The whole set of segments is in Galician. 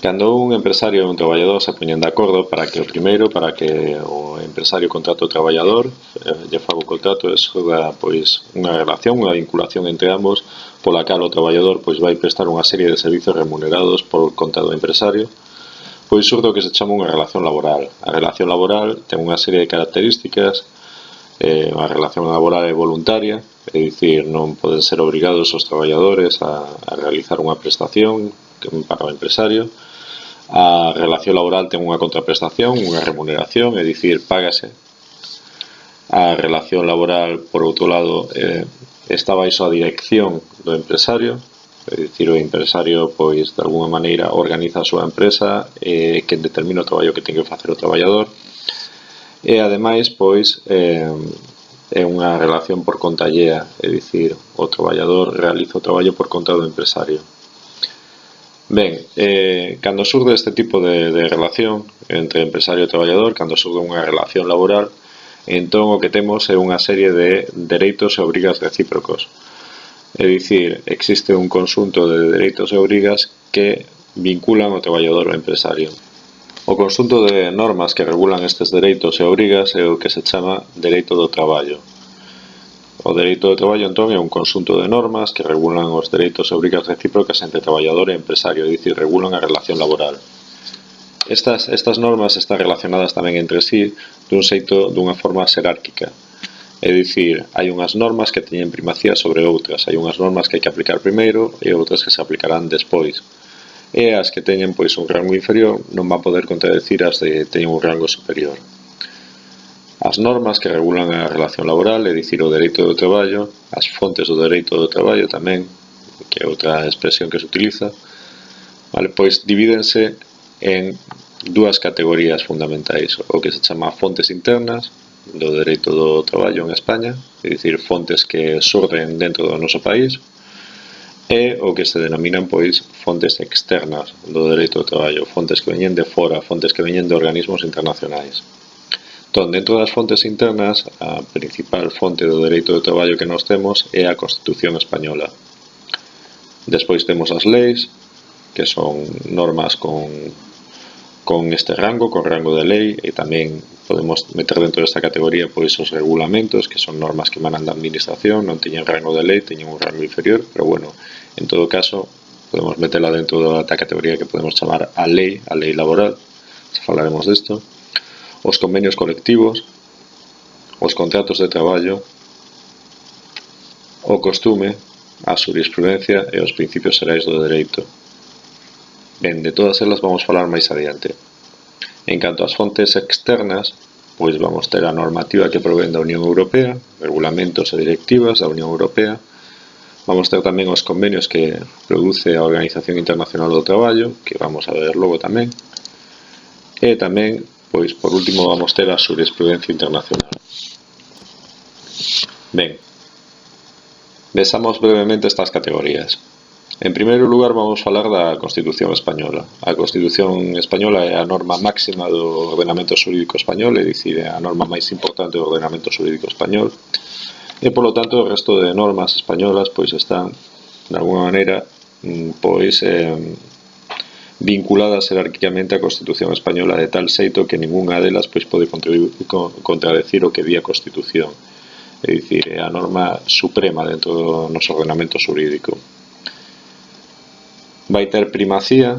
Cando un empresario e un traballador se poñen de acordo para que o empresario contrate o traballador, lle faga o contrato e surda pois unha relación, unha vinculación entre ambos pola cal o traballador pois vai prestar unha serie de servizos remunerados por conta do empresario, pois surdo que se chama unha relación laboral. A relación laboral ten unha serie de características. A relación laboral é voluntaria, é dicir, non poden ser obrigados os traballadores a realizar unha prestación para o empresario. A relación laboral ten unha contraprestación, unha remuneración, é dicir, págase. A relación laboral, por outro lado, está baixo a dirección do empresario, é dicir, o empresario, pois, de alguma maneira, organiza a súa empresa e quen determina o traballo que ten que facer o traballador. E, ademais, pois, é unha relación por conta allea, é dicir, o traballador realiza o traballo por conta do empresario. Ben, cando surde este tipo de relación entre empresario e traballador, cando surde unha relación laboral, entón o que temos é unha serie de dereitos e obrigas recíprocos. É dicir, existe un conxunto de dereitos e obrigas que vinculan o traballador ao empresario. O conxunto de normas que regulan estes dereitos e obrigas é o que se chama dereito do traballo. O dereito do traballo, entón, é un conxunto de normas que regulan os dereitos e obrigas recíprocas entre traballador e empresario, é dicir, regulan a relación laboral. Estas normas están relacionadas tamén entre sí dunha forma xerárquica. É dicir, hai unhas normas que teñen primacía sobre outras, hai unhas normas que hai que aplicar primeiro e outras que se aplicarán despois. E as que teñen pois un rango inferior non van poder contradecir as que teñen un rango superior. As normas que regulan a relación laboral, é dicir, o dereito do traballo, as fontes do dereito do traballo tamén, que é outra expresión que se utiliza, vale, pois divídense en dúas categorías fundamentais, o que se chama fontes internas do dereito do traballo en España, é dicir, fontes que surden dentro do noso país, e o que se denominan pois fontes externas do dereito do traballo, fontes que veñen de fora, fontes que veñen de organismos internacionais. Entón, dentro das fontes internas, a principal fonte do dereito do traballo que nós temos é a Constitución española. Despois temos as leis, que son normas con este rango, con rango de lei, e tamén podemos meter dentro desta categoría pois os regulamentos, que son normas que emanan da administración, non teñen rango de lei, teñen un rango inferior, pero bueno, en todo caso, podemos metela dentro da categoría que podemos chamar a lei laboral, xa falaremos desto. Os convenios colectivos, os contratos de traballo, o costume, a xurisprudencia e os principios xerais do dereito. Ben, de todas elas vamos falar máis adiante. En canto ás fontes externas, pois vamos ter a normativa que provén da Unión Europea, regulamentos e directivas da Unión Europea. Vamos ter tamén os convenios que produce a Organización Internacional do Traballo, que vamos a ver logo tamén. E tamén, pois, por último, vamos ter a xurisprudencia internacional. Ben, vexamos brevemente estas categorías. En primeiro lugar, vamos falar da Constitución española. A Constitución española é a norma máxima do ordenamento xurídico español, é dicir, é a norma máis importante do ordenamento xurídico español. E, polo tanto, o resto de normas españolas pois están, de alguna maneira, pois vinculadas jerárquicamente á Constitución española de tal xeito que ningunha delas pois pode contradecir o que di a Constitución. É dicir, é a norma suprema dentro do noso ordenamento xurídico. Vai ter primacía,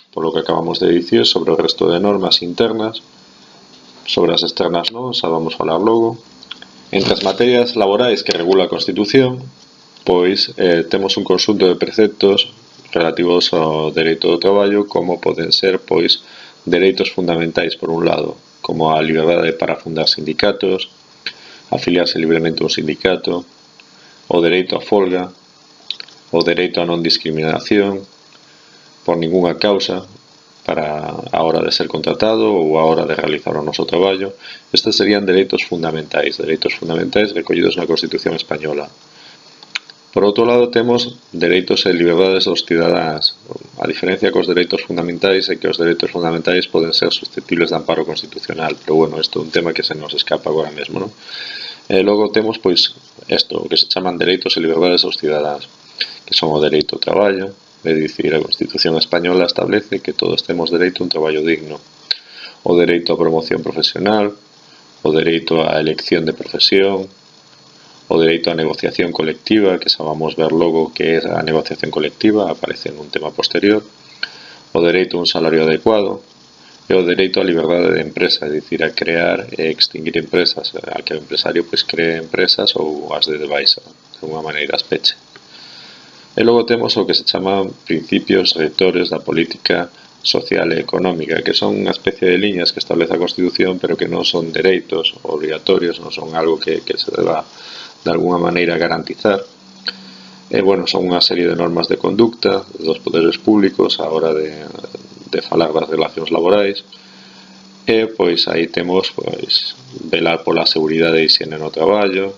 polo que acabamos de dicir, sobre o resto de normas internas. Sobre as externas non, xa vamos falar logo. Entre as materias laborais que regula a Constitución, pois temos un conxunto de preceptos relativos ao dereito do traballo, como poden ser, pois, dereitos fundamentais, por un lado, como a liberdade para fundar sindicatos, afiliarse libremente a un sindicato, o dereito a folga, o dereito a non discriminación por ningunha causa para a hora de ser contratado ou a hora de realizar o noso traballo. Estes serían dereitos fundamentais recollidos na Constitución española. Por outro lado, temos dereitos e liberdades dos cidadáns. A diferencia cos dereitos fundamentais é que os dereitos fundamentais poden ser susceptibles de amparo constitucional, pero bueno, isto é un tema que se nos escapa agora mesmo, non? E logo temos, pois, isto, o que se chaman dereitos e liberdades dos cidadáns, que son o dereito ao traballo, É dicir, a Constitución española establece que todos temos dereito a un traballo digno, o dereito á promoción profesional, o dereito á elección de profesión, o dereito á negociación colectiva, que xa vamos ver logo que é a negociación colectiva, aparece en un tema posterior, o dereito a un salario adecuado, e o dereito á liberdade de empresa, é dicir, a crear e extinguir empresas, a que o empresario pois cree empresas ou as de baixa, de unha maneira as peche. E logo temos o que se chaman principios rectores da política social e económica, que son unha especie de liñas que establece a Constitución, pero que non son dereitos obrigatorios, non son algo que se deba de alguna maneira garantizar. E, bueno, son unha serie de normas de conducta dos poderes públicos a hora de falar das relacións laborais. E, pois, aí temos, pois, velar pola seguridade e higiene no traballo,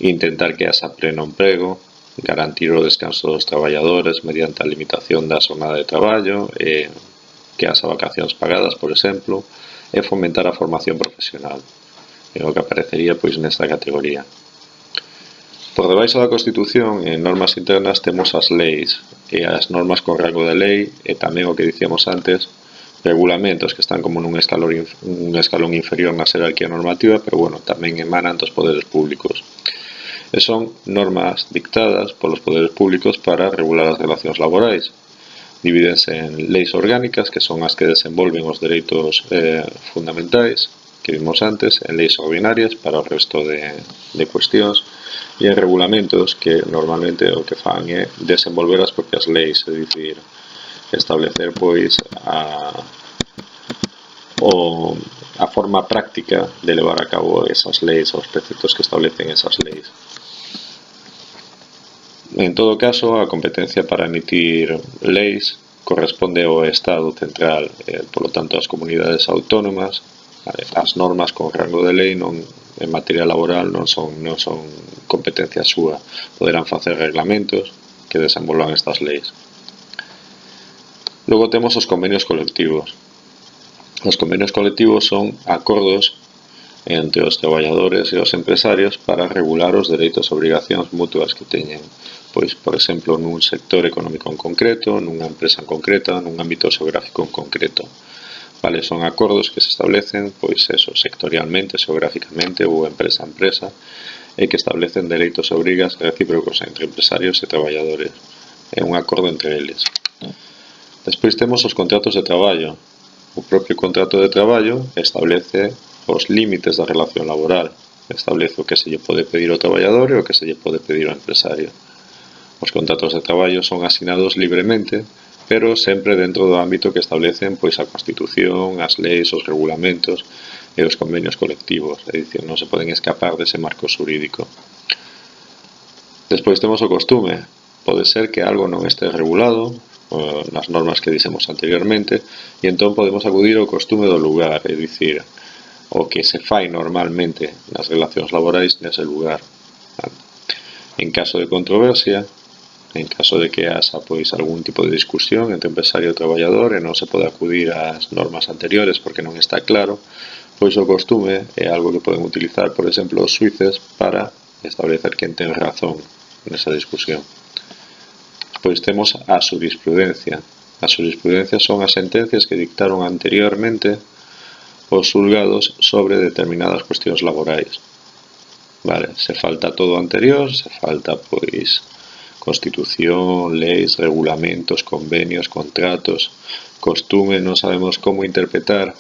intentar que haxa pleno emprego, garantir o descanso dos traballadores mediante a limitación da xornada de traballo, e que haxa vacacións pagadas, por exemplo, e fomentar a formación profesional. É o que aparecería, pois, nesta categoría. Por debaixo da Constitución, en normas internas, temos as leis e as normas con rango de lei e tamén o que dicíamos antes, regulamentos que están como nun escalón inferior na xerarquía normativa, pero, bueno, tamén emanan dos poderes públicos. E son normas dictadas polos poderes públicos para regular as relacións laborais. Divídense en leis orgánicas, que son as que desenvolven os dereitos fundamentais, que vimos antes, en leis ordinarias para o resto de cuestións, e en regulamentos que normalmente o que fan é desenvolver as propias leis, é dicir, establecer pois a forma práctica de levar a cabo esas leis, os preceptos que establecen esas leis. En todo caso, a competencia para emitir leis corresponde ao Estado central, por lo tanto, as comunidades autónomas. As normas con rango de lei non, en materia laboral non son competencia súa, poderán facer reglamentos que desenvolvan estas leis. Logo temos os convenios colectivos. Os convenios colectivos son acordos entre os traballadores e os empresarios para regular os dereitos e obrigacións mutuas que teñen, pois, por exemplo, nun sector económico en concreto, nunha empresa en concreta, nun ámbito xeográfico en concreto. Vale, son acordos que se establecen, pois eso, sectorialmente, xeográficamente ou empresa a empresa, e que establecen dereitos e obrigas recíprocos entre empresarios e traballadores. É un acordo entre eles. Despois temos os contratos de traballo. O propio contrato de traballo establece os límites da relación laboral, establece o que se lle pode pedir ao traballador e o que se lle pode pedir ao empresario. Os contratos de traballo son asinados libremente, pero sempre dentro do ámbito que establecen pois a Constitución, as leis, os regulamentos e os convenios colectivos, é dicir, non se poden escapar dese marco xurídico. Despois temos o costume. Pode ser que algo non este regulado nas normas que dixemos anteriormente, e entón podemos acudir ao costume do lugar, é dicir, o que se fai normalmente nas relacións laborais nese lugar. En caso de controversia, en caso de que haxa pois algún tipo de discusión entre empresario e traballador e non se pode acudir ás normas anteriores porque non está claro, pois o costume é algo que poden utilizar, por exemplo, os xuíces para establecer quen ten razón nesa discusión. Pois temos a xurisprudencia. As xurisprudencias son as sentencias que dictaron anteriormente os xulgados sobre determinadas cuestións laborais. Vale, se falta todo o anterior, se falta pois Constitución, leis, regulamentos, convenios, contratos, costume, non sabemos como interpretar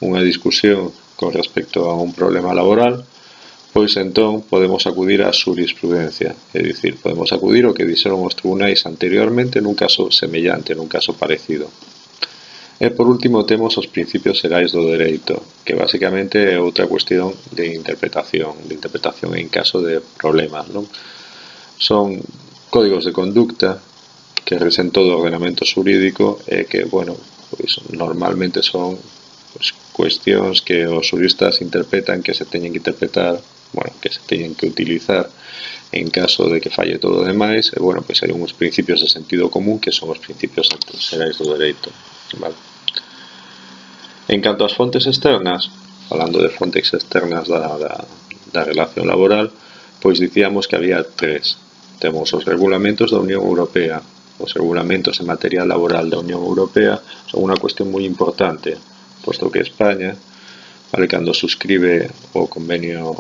unha discusión con respecto a un problema laboral, pois entón podemos acudir á xurisprudencia, é dicir, podemos acudir ao que dixeron os tribunais anteriormente nun caso semellante, nun caso parecido. E por último temos os principios xerais do dereito, que basicamente é outra cuestión de interpretación en caso de problemas, non? Son códigos de conducta que rexen todo o ordenamento xurídico e que, bueno, pois normalmente son pois, cuestións que os xuristas interpretan que se teñen que interpretar, bueno, que se teñen que utilizar en caso de que falle todo o demais, e, bueno, pois hai uns principios de sentido común que son os principios xerais do dereito, vale? En canto ás fontes externas, falando de fontes externas da relación laboral, pois dicíamos que había tres. Temos os regulamentos da Unión Europea, os regulamentos en materia laboral da Unión Europea son unha cuestión moi importante, posto que España, vale, cando suscribe o convenio,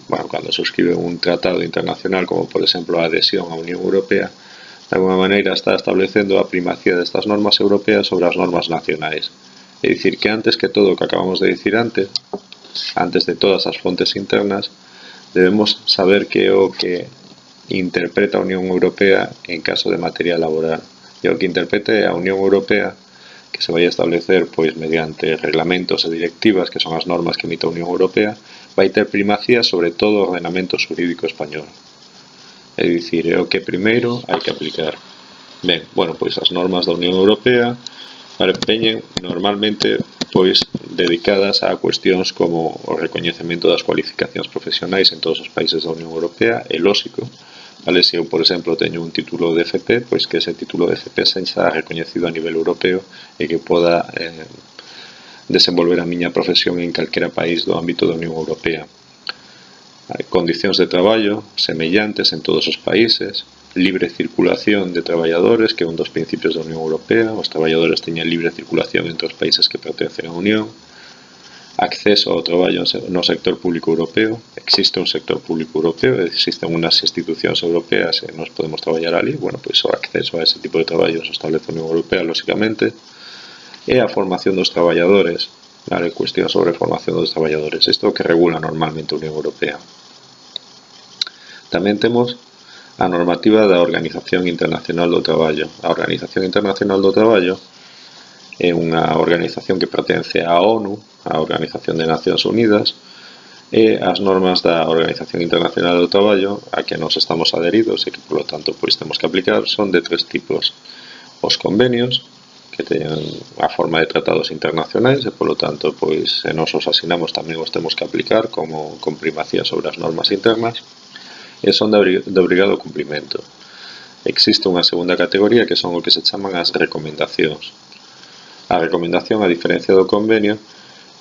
bueno, cando suscribe un tratado internacional como por exemplo a adhesión á Unión Europea, de alguma maneira está establecendo a primacía destas normas europeas sobre as normas nacionais. É dicir, que antes que todo o que acabamos de dicir antes de todas as fontes internas, debemos saber que é o que interpreta a Unión Europea en caso de materia laboral. E o que interprete a Unión Europea, que se vai a establecer pois mediante reglamentos e directivas, que son as normas que emite a Unión Europea, vai ter primacía sobre todo o ordenamento xurídico español. É dicir, é o que primeiro hai que aplicar. Ben, bueno, pois as normas da Unión Europea veñen normalmente pois dedicadas a cuestións como o recoñecemento das cualificacións profesionais en todos os países da Unión Europea. É lóxico, vale? Se eu, por exemplo, teño un título de FP, pois que ese título de FP sexa recoñecido a nivel europeo e que poda desenvolver a miña profesión en calquera país do ámbito da Unión Europea. Condicións de traballo semellantes en todos os países, libre circulación de traballadores, que é un dos principios da Unión Europea. Os traballadores teñen libre circulación entre os países que pertencen á Unión. Acceso ao traballo no sector público europeo. Existe un sector público europeo, existen unas institucións europeas e nos podemos traballar ali. Bueno, pois o acceso a ese tipo de traballos establece a Unión Europea, lóxicamente. E a formación dos traballadores, vale? Cuestión sobre formación dos traballadores. Isto é o que regula normalmente a Unión Europea. Tamén temos a normativa da Organización Internacional do Traballo. A Organización Internacional do Traballo é unha organización que pertence á ONU, a Organización de Nacións Unidas, e as normas da Organización Internacional do Traballo a que nos estamos adheridos e que, polo tanto, pois temos que aplicar son de tres tipos. Os convenios, que teñen a forma de tratados internacionais e, polo tanto, pois se nos os asinamos tamén os temos que aplicar como con primacía sobre as normas internas, e son de obrigado cumprimento. Existe unha segunda categoría que son o que se chaman as recomendacións. A recomendación, a diferencia do convenio,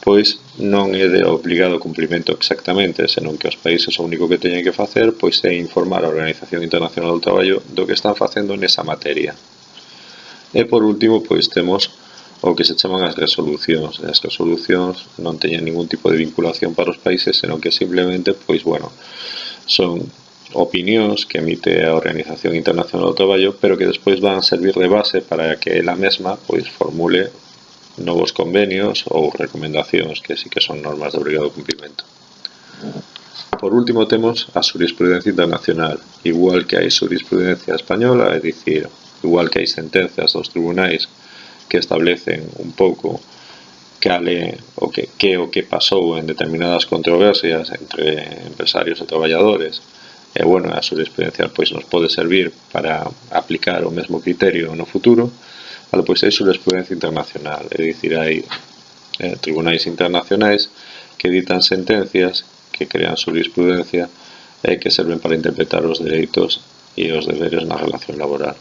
pois non é de obrigado cumprimento exactamente, senón que os países o único que teñen que facer pois é informar a Organización Internacional do Traballo do que están facendo nesa materia. E por último, pois temos o que se chaman as resolucións. As resolucións non teñen ningún tipo de vinculación para os países, senón que simplemente, pois bueno, son opinións que emite a Organización Internacional do Traballo, pero que despois van a servir de base para que ela mesma pois formule novos convenios ou recomendacións que sí que son normas de obrigado cumprimento. Por último temos a xurisprudencia internacional. Igual que hai xurisprudencia española, é dicir, igual que hai sentencias dos tribunais que establecen un pouco cale o que pasou en determinadas controversias entre empresarios e traballadores, e bueno, a xurisprudencia pois nos pode servir para aplicar o mesmo criterio no futuro. Vale, pois hai xurisprudencia internacional, é dicir, hai tribunais internacionais que ditan sentencias, que crean xurisprudencia e que serven para interpretar os dereitos e os deberes na relación laboral.